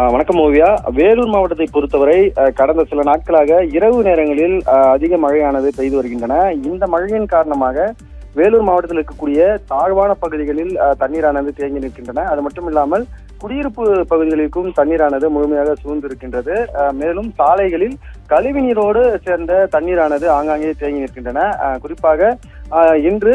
வணக்கம் ஓவியா. வேலூர் மாவட்டத்தை பொறுத்தவரை கடந்த சில நாட்களாக இரவு நேரங்களில் அதிக மழையானது பெய்து வருகின்றன. இந்த மழையின் காரணமாக வேலூர் மாவட்டத்தில் இருக்கக்கூடிய தாழ்வான பகுதிகளில் தண்ணீரானது தேங்கி நிற்கின்றன. அது மட்டும் இல்லாமல் குடியிருப்பு பகுதிகளுக்கும் தண்ணீரானது முழுமையாக சூழ்ந்திருக்கின்றது. மேலும் சாலைகளில் கழிவு நீரோடு சேர்ந்த தண்ணீரானது ஆங்காங்கே தேங்கி நிற்கின்றன. குறிப்பாக இன்று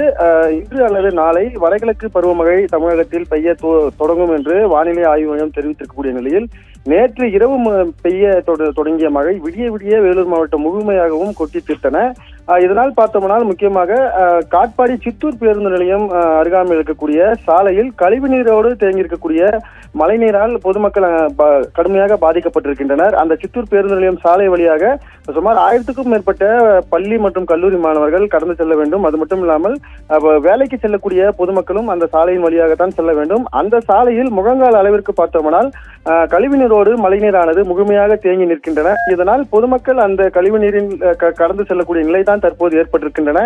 அல்லது நாளை வடகிழக்கு பருவமழை தமிழகத்தில் பெய்ய தொடங்கும் என்று வானிலை ஆய்வு மையம் தெரிவித்திருக்கக்கூடிய நிலையில் நேற்று இரவு பெய்ய தொடங்கிய மழை விடிய வேலூர் மாவட்டம் முழுமையாகவும் கொட்டி தீர்த்தன. இதனால் பார்த்தோம்னால் முக்கியமாக காட்பாடி சித்தூர் பேருந்து நிலையம் அருகாமையில் இருக்கக்கூடிய சாலையில் கழிவு நீரோடு தேங்கி இருக்கக்கூடிய மழைநீரால் பொதுமக்கள் கடுமையாக பாதிக்கப்பட்டிருக்கின்றனர். அந்த சித்தூர் பேருந்து நிலையம் சாலை வழியாக சுமார் 1000க்கும் மேற்பட்ட பள்ளி மற்றும் கல்லூரி மாணவர்கள் கடந்து செல்ல வேண்டும். அது மட்டும் இல்லாமல் வேலைக்கு செல்லக்கூடிய பொதுமக்களும் அந்த சாலையின் வழியாகத்தான் செல்ல வேண்டும். அந்த சாலையில் முழங்கால் அளவிற்கு பார்த்தோம்னால் கழிவு நீரோடு மழைநீரானது முழுமையாக தேங்கி நிற்கின்றன. இதனால் பொதுமக்கள் அந்த கழிவு நீரின் கடந்து செல்லக்கூடிய நிலைதான் தற்போது ஏற்பட்டிருக்கின்றன.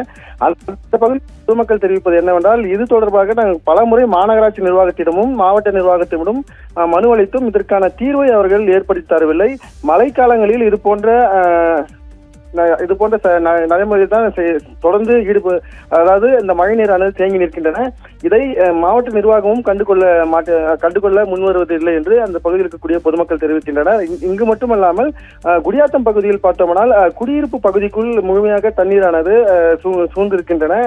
அந்த பகுதி பொதுமக்கள் தெரிவிப்பது என்னவென்றால், இது தொடர்பாக நாங்கள் பலமுறை மாநகராட்சி நிர்வாகத்திடமும் மாவட்ட நிர்வாகத்திடமும் மனு அளித்தும் இதற்கான தீர்வை அவர்கள் ஏற்படுத்தி தரவில்லை. மழைக்காலங்களில் இது போன்ற நடைமுறை தான் தொடர்ந்து அதாவது இந்த மழை நீரானது தேங்கி நிற்கின்றன. இதை மாவட்ட நிர்வாகமும் கண்டுகொள்ள முன்வருவதில்லை என்று அந்த பகுதியில் இருக்கக்கூடிய பொதுமக்கள் தெரிவிக்கின்றனர். இங்கு மட்டுமல்லாமல் குடியாத்தம் பகுதியில் பார்த்தோம்னால் குடியிருப்பு பகுதிக்குள் முழுமையாக தண்ணீரானது சூழ்ந்திருக்கின்றன.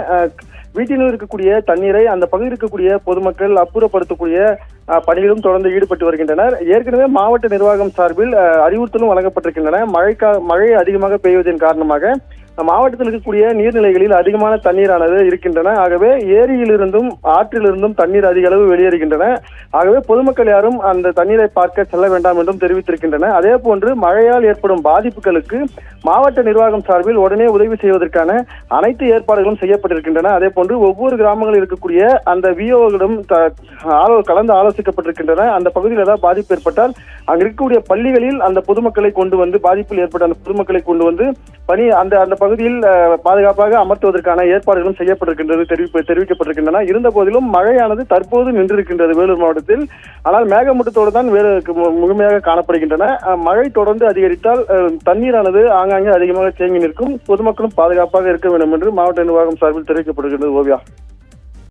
வீட்டில் இருக்கக்கூடிய தண்ணீரை அந்த பகுதியில் இருக்கக்கூடிய பொதுமக்கள் அப்புறப்படுத்தக்கூடிய பணியிலும் தொடர்ந்து ஈடுபட்டு வருகின்றனர். ஏற்கனவே மாவட்ட நிர்வாகம் சார்பில் அறிவுறுத்தலும் வழங்கப்பட்டிருக்கின்றன. மழை அதிகமாக பெய்வதன் காரணமாக மாவட்டத்தில் இருக்கக்கூடிய நீர்நிலைகளில் அதிகமான தண்ணீரானது இருக்கின்றன. ஆகவே ஏரியிலிருந்தும் ஆற்றிலிருந்தும் தண்ணீர் அதிக அளவு வெளியேறுகின்றன. ஆகவே பொதுமக்கள் யாரும் அந்த தண்ணீரை பார்க்க செல்ல வேண்டாம் என்றும் தெரிவித்திருக்கின்றன. அதே போன்று மழையால் ஏற்படும் பாதிப்புகளுக்கு மாவட்ட நிர்வாகம் சார்பில் உடனே உதவி செய்வதற்கான அனைத்து ஏற்பாடுகளும் செய்யப்பட்டிருக்கின்றன. அதே போன்று ஒவ்வொரு கிராமங்களில் இருக்கக்கூடிய அந்த விஓகளிடம் கலந்து ஆலோசிக்கப்பட்டிருக்கின்றன. அந்த பகுதியில் ஏதாவது பாதிப்பு ஏற்பட்டால் அங்கு இருக்கக்கூடிய பள்ளிகளில் அந்த பொதுமக்களை கொண்டு வந்து பாதிப்பில் ஏற்பட்ட அந்த பொதுமக்களை கொண்டு வந்து அந்த பகுதியில் பாதுகாப்பாக அமர்த்துவதற்கான ஏற்பாடுகளும் செய்யப்பட்டிருக்கின்றது தெரிவிக்கப்பட்டிருக்கின்றன. இருந்த போதிலும் மழையானது தற்போது நின்றிருக்கின்றது வேலூர் மாவட்டத்தில். ஆனால் மேகமூட்டத்தோடு தான் முழுமையாக காணப்படுகின்றன. மழை தொடர்ந்து அதிகரித்தால் தண்ணீரானது ஆங்காங்கே அதிகமாக தேங்கி நிற்கும். பொதுமக்களும் பாதுகாப்பாக இருக்க வேண்டும் என்று மாவட்ட நிர்வாகம் சார்பில் தெரிவிக்கப்படுகின்றது. ஓவியா.